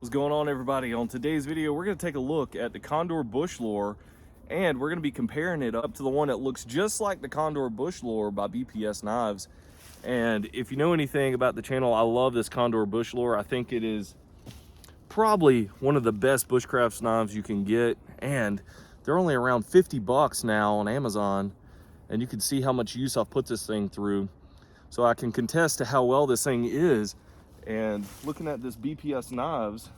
What's going on, everybody? On today's video, we're going to take a look at the Condor Bushlore, and we're going to be comparing it up to the one that looks just like the Condor Bushlore by BPS Knives. And if you know anything about the channel, I love this Condor Bushlore. I think it is probably one of the best bushcraft knives you can get, and they're only around 50 bucks now on Amazon, and you can see how much use I've put this thing through. So I can contest to how well this thing is. And looking at this BPS Knives,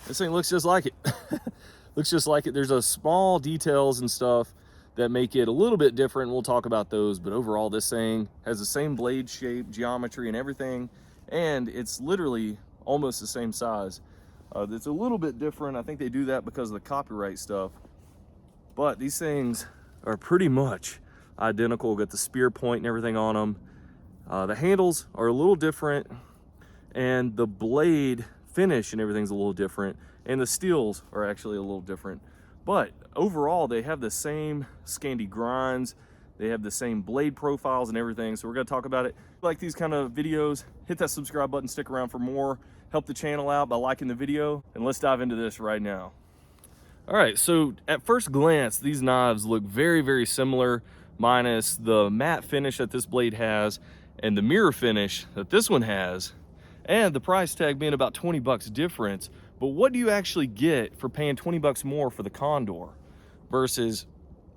this thing looks just like it. Looks just like it. There's a small details and stuff that make it a little bit different. We'll talk about those, but overall this thing has the same blade shape, geometry, and everything, and it's literally almost the same size. It's a little bit different. I think they do that because of the copyright stuff, but these things are pretty much identical. Got the spear point and everything on them. The handles are a little different, and the blade finish and everything's a little different, and the steels are actually a little different. But overall, they have the same Scandi grinds, they have the same blade profiles and everything. So we're going to talk about it. If you like these kind of videos, hit that subscribe button, stick around for more. Help the channel out by liking the video, and let's dive into this right now. All right, so at first glance, these knives look very, very similar, minus the matte finish that this blade has and the mirror finish that this one has, and the price tag being about 20 bucks difference. But what do you actually get for paying 20 bucks more for the Condor versus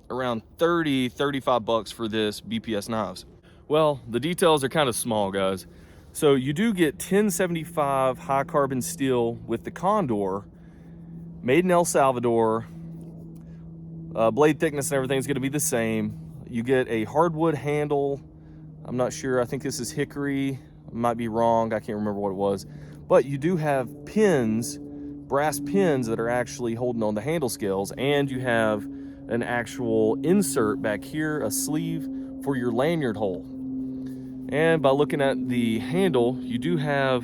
around 35 bucks for this BPS Knives? Well, the details are kind of small, guys. So you do get 1075 high carbon steel with the Condor, made in El Salvador. Blade thickness and everything is going to be the same. You get a hardwood handle. I'm not sure. I think this is hickory. I might be wrong. I can't remember what it was. But you do have pins, brass pins that are actually holding on the handle scales, and you have an actual insert back here, a sleeve for your lanyard hole. And by looking at the handle, you do have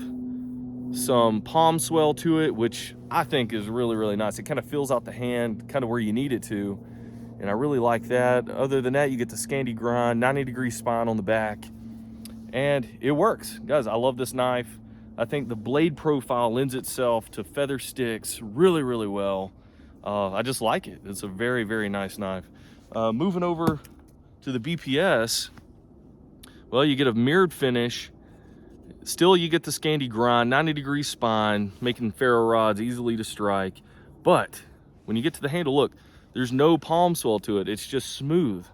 some palm swell to it, which I think is really, really nice. It kind of fills out the hand kind of where you need it to, and I really like that. Other than that, you get the Scandi grind, 90-degree spine on the back, and it works. Guys, I love this knife. I think the blade profile lends itself to feather sticks really, really well. I just like it. It's a very, very nice knife. Moving over to the BPS, well, you get a mirrored finish. Still, you get the Scandi grind, 90-degree spine, making ferro rods easily to strike. But when you get to the handle, look, there's no palm swell to it. It's just smooth,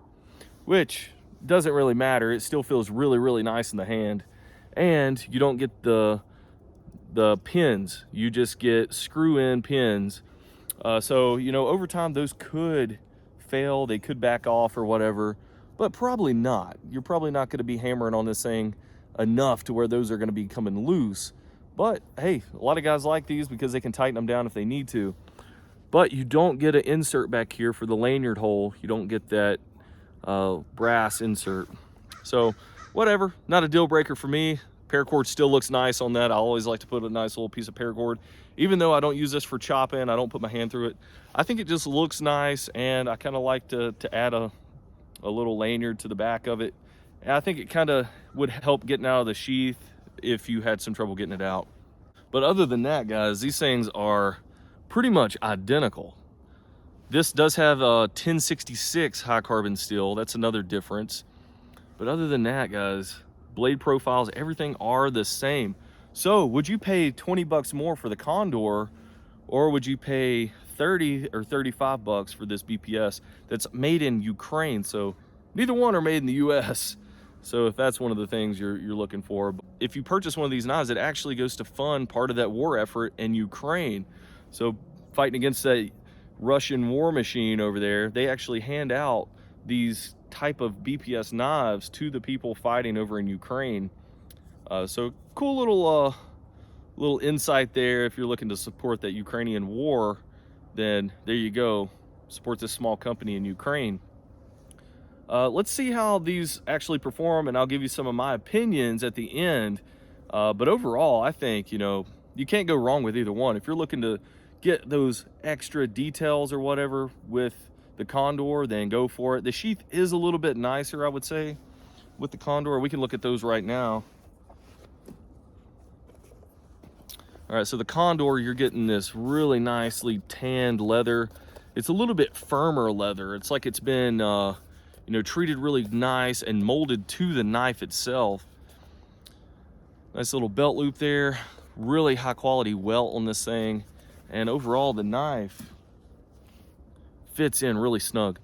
which doesn't really matter. It still feels really, really nice in the hand. And you don't get the pins. You just get screw-in pins. So, you know, over time, those could fail. They could back off or whatever, but probably not. You're probably not going to be hammering on this thing enough to where those are going to be coming loose. But hey, a lot of guys like these because they can tighten them down if they need to. But you don't get an insert back here for the lanyard hole. You don't get that brass insert. So whatever, not a deal breaker for me. Paracord still looks nice on that. I always like to put a nice little piece of paracord. Even though I don't use this for chopping, I don't put my hand through it. I think it just looks nice, and I kind of like to add a little lanyard to the back of it. And I think it kind of would help getting out of the sheath if you had some trouble getting it out. But other than that, guys, these things are pretty much identical. This does have a 1066 high carbon steel. That's another difference. But other than that, guys, blade profiles, everything are the same. So would you pay 20 bucks more for the Condor, or would you pay 30 or 35 bucks for this BPS that's made in Ukraine? So neither one are made in the US. So if that's one of the things you're looking for, if you purchase one of these knives, it actually goes to fund part of that war effort in Ukraine. So fighting against that Russian war machine over there, they actually hand out these type of BPS knives to the people fighting over in Ukraine. So cool little insight there. If you're looking to support that Ukrainian war, then there you go. Support this small company in Ukraine. Let's see how these actually perform, and I'll give you some of my opinions at the end. But overall, I think, you know, you can't go wrong with either one. If you're looking to get those extra details or whatever with the Condor, then go for it. The sheath is a little bit nicer, I would say, with the Condor. We can look at those right now. All right, so the Condor, you're getting this really nicely tanned leather. It's a little bit firmer leather. It's like it's been, you know, treated really nice and molded to the knife itself. Nice little belt loop there. Really high quality welt on this thing. And overall, the knife fits in really snug.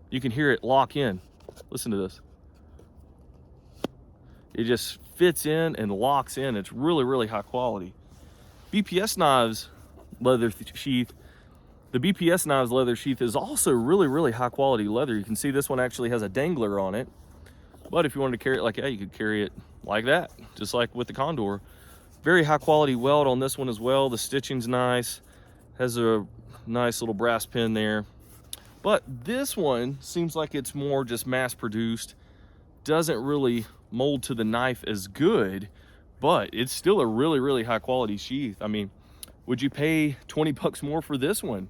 You can hear it lock in. Listen to this. It just fits in and locks in. It's really, really high quality. BPS Knives leather sheath. The BPS Knives leather sheath is also really, really high quality leather. You can see this one actually has a dangler on it. But if you wanted to carry it like that, you could carry it like that, just like with the Condor. Very high quality weld on this one as well. The stitching's nice. Has a nice little brass pin there. But this one seems like it's more just mass produced. Doesn't really mold to the knife as good, but it's still a really, really high quality sheath. I mean, would you pay 20 bucks more for this one?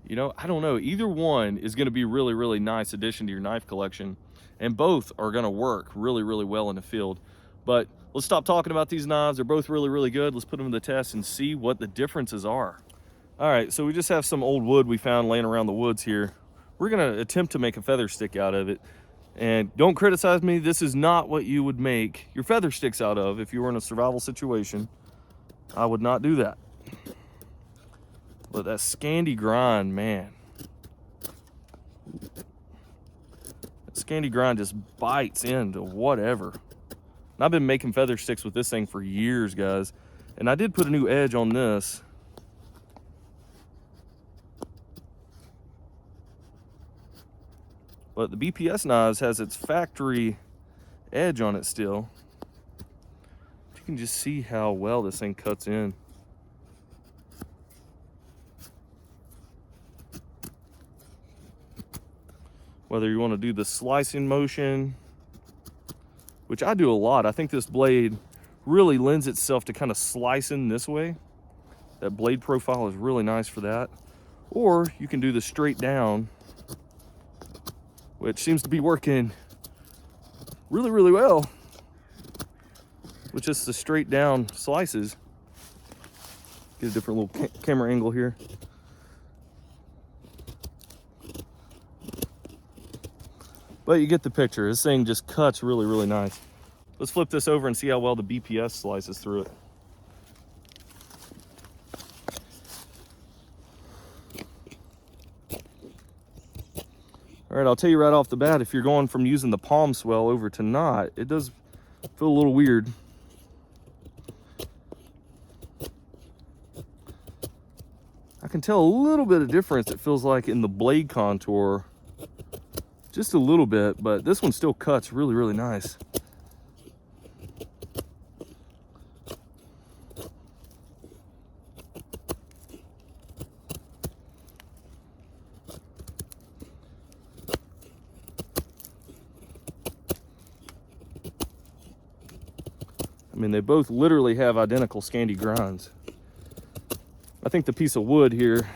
You know, I don't know. Either one is going to be really, really nice addition to your knife collection, and both are going to work really, really well in the field. But let's stop talking about these knives. They're both really, really good. Let's put them to the test and see what the differences are. All right, so we just have some old wood we found laying around the woods here. We're going to attempt to make a feather stick out of it. And don't criticize me, this is not what you would make your feather sticks out of if you were in a survival situation. I would not do that. But that Scandi grind, man. That Scandi grind just bites into whatever. And I've been making feather sticks with this thing for years, guys. And I did put a new edge on this. But the BPS Knives has its factory edge on it still. You can just see how well this thing cuts in. Whether you want to do the slicing motion, which I do a lot. I think this blade really lends itself to kind of slicing this way. That blade profile is really nice for that. Or you can do the straight down, which seems to be working really, really well with just the straight down slices. Get a different little camera angle here. But you get the picture. This thing just cuts really, really nice. Let's flip this over and see how well the BPS slices through it. All right, I'll tell you right off the bat, if you're going from using the palm swell over to not, it does feel a little weird. I can tell a little bit of difference, it feels like, in the blade contour. Just a little bit, but this one still cuts really, really nice. I mean, they both literally have identical Scandi grinds. I think the piece of wood here,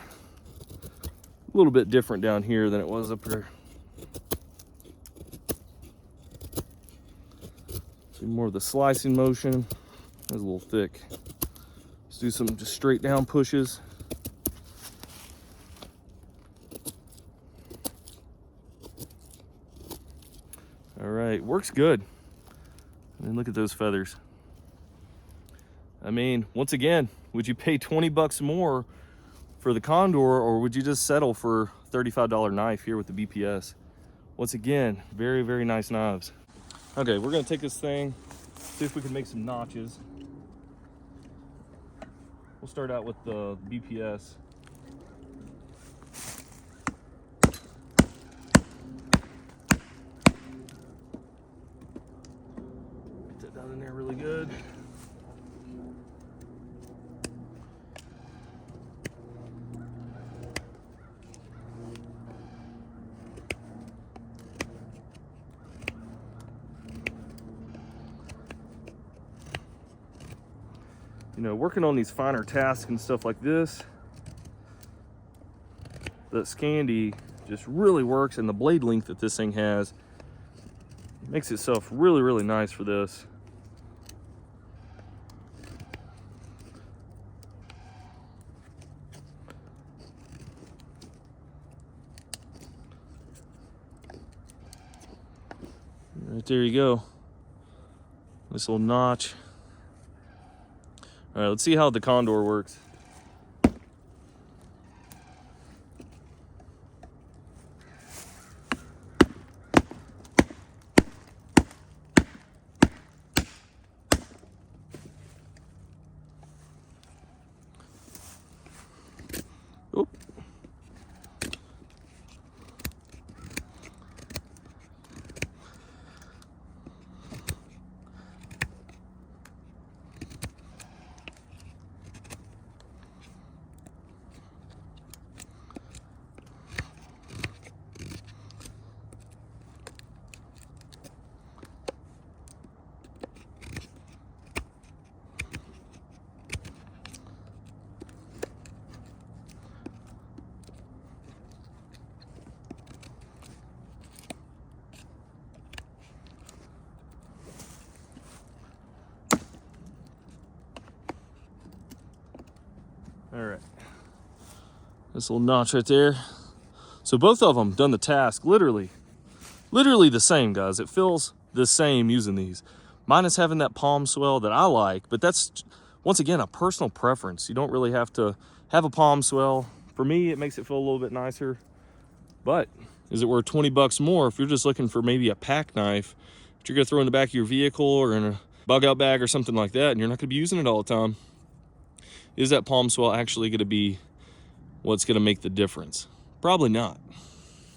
a little bit different down here than it was up there. See more of the slicing motion. That's a little thick. Let's do some just straight down pushes. All right, works good. And look at those feathers. I mean, once again, would you pay 20 bucks more for the Condor, or would you just settle for $35 knife here with the BPS? Once again, very, very nice knives. Okay, we're gonna take this thing, see if we can make some notches. We'll start out with the BPS. Get that down in there really good. You know, working on these finer tasks and stuff like this, that Scandi just really works, and the blade length that this thing has makes itself really, really nice for this. Right there you go. This little notch. All right, let's see how the Condor works. Oop. All right, this little notch right there. So both of them done the task literally the same, guys. It feels the same using these. Mine is having that palm swell that I like, but that's, once again, a personal preference. You don't really have to have a palm swell. For me, it makes it feel a little bit nicer, but is it worth 20 bucks more if you're just looking for maybe a pack knife that you're gonna throw in the back of your vehicle or in a bug out bag or something like that, and you're not gonna be using it all the time? Is that palm swell actually gonna be what's gonna make the difference? Probably not.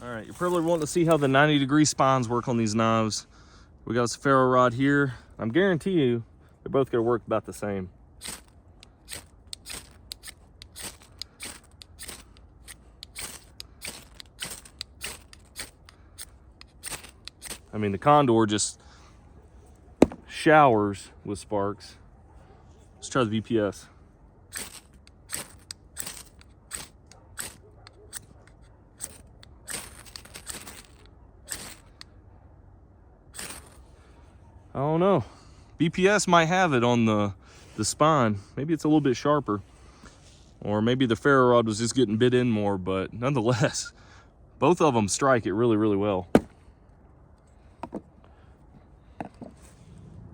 All right, you're probably wanting to see how the 90-degree spines work on these knives. We got this ferro rod here. I'm guarantee you they're both gonna work about the same. I mean, the Condor just showers with sparks. Let's try the BPS. I don't know. BPS might have it on the spine. Maybe it's a little bit sharper. Or maybe the ferro rod was just getting bit in more, but nonetheless, both of them strike it really, really well. All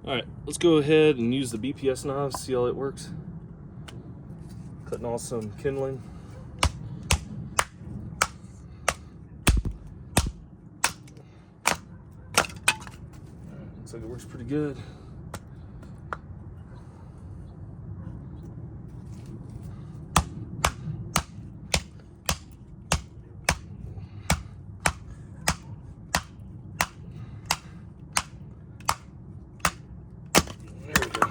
right, let's go ahead and use the BPS knives, see how it works. Cutting off some kindling. Looks like it works pretty good. There we go.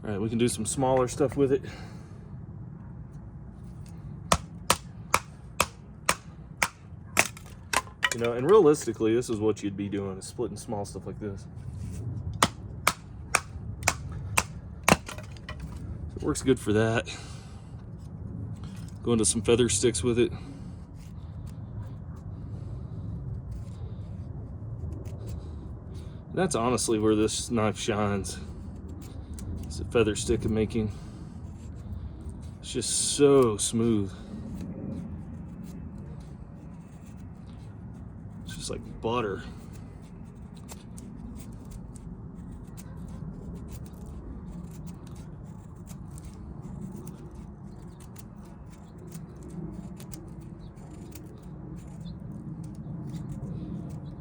All right, we can do some smaller stuff with it. You know, and realistically, this is what you'd be doing, is splitting small stuff like this. So it works good for that. Go into some feather sticks with it. That's honestly where this knife shines. It's a feather stick I'm making. It's just so smooth. It's just like butter.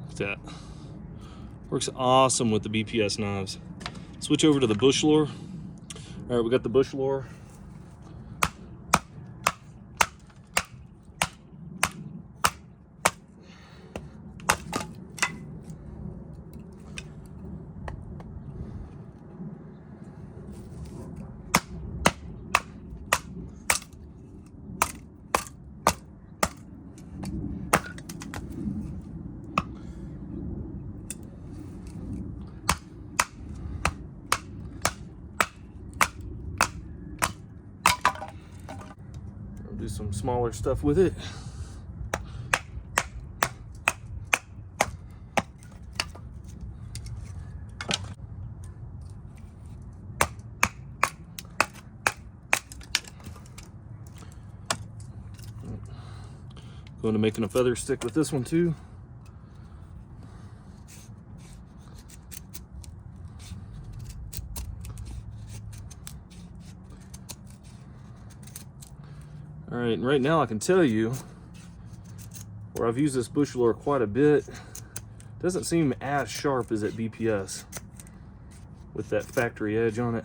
Look at that. Works awesome with the BPS knives. Switch over to the Bushlore. All right, we got the Bushlore. Do some smaller stuff with it. Going to making a feather stick with this one too. All right, and right now I can tell you, where I've used this Bushlore quite a bit, it doesn't seem as sharp as at BPS with that factory edge on it.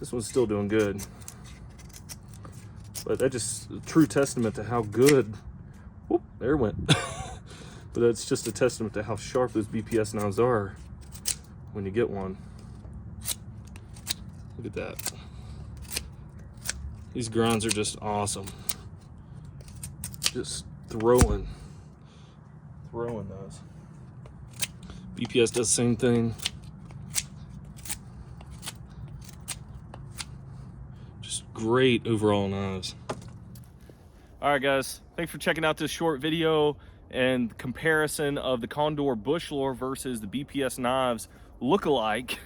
This one's still doing good. But that's just a true testament to how good, whoop, there it went. But that's just a testament to how sharp those BPS knives are when you get one. Look at that. These grinds are just awesome. Just throwing those. BPS does the same thing. Just great overall knives. All right, guys, thanks for checking out this short video and comparison of the Condor Bushlore versus the BPS knives look-alike.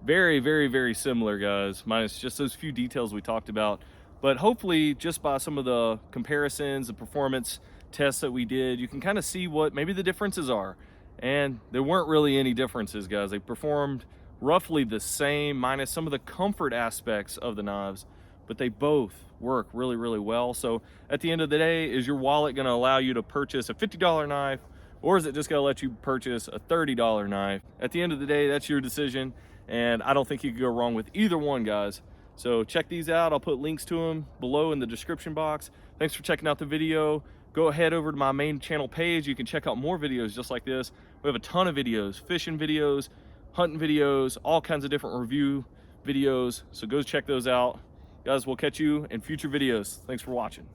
Very, very, very similar, guys, minus just those few details we talked about. But hopefully, just by some of the comparisons, the performance tests that we did, you can kind of see what maybe the differences are. And there weren't really any differences, guys. They performed roughly the same, minus some of the comfort aspects of the knives, but they both work really, really well. So at the end of the day, is your wallet going to allow you to purchase a $50 knife, or is it just going to let you purchase a $30 knife? At the end of the day, that's your decision, and I don't think you could go wrong with either one, guys. So check these out. I'll put links to them below in the description box. Thanks for checking out the video. Go ahead over to my main channel page. You can check out more videos just like this. We have a ton of videos, fishing videos, hunting videos, all kinds of different review videos. So go check those out. Guys, we'll catch you in future videos. Thanks for watching.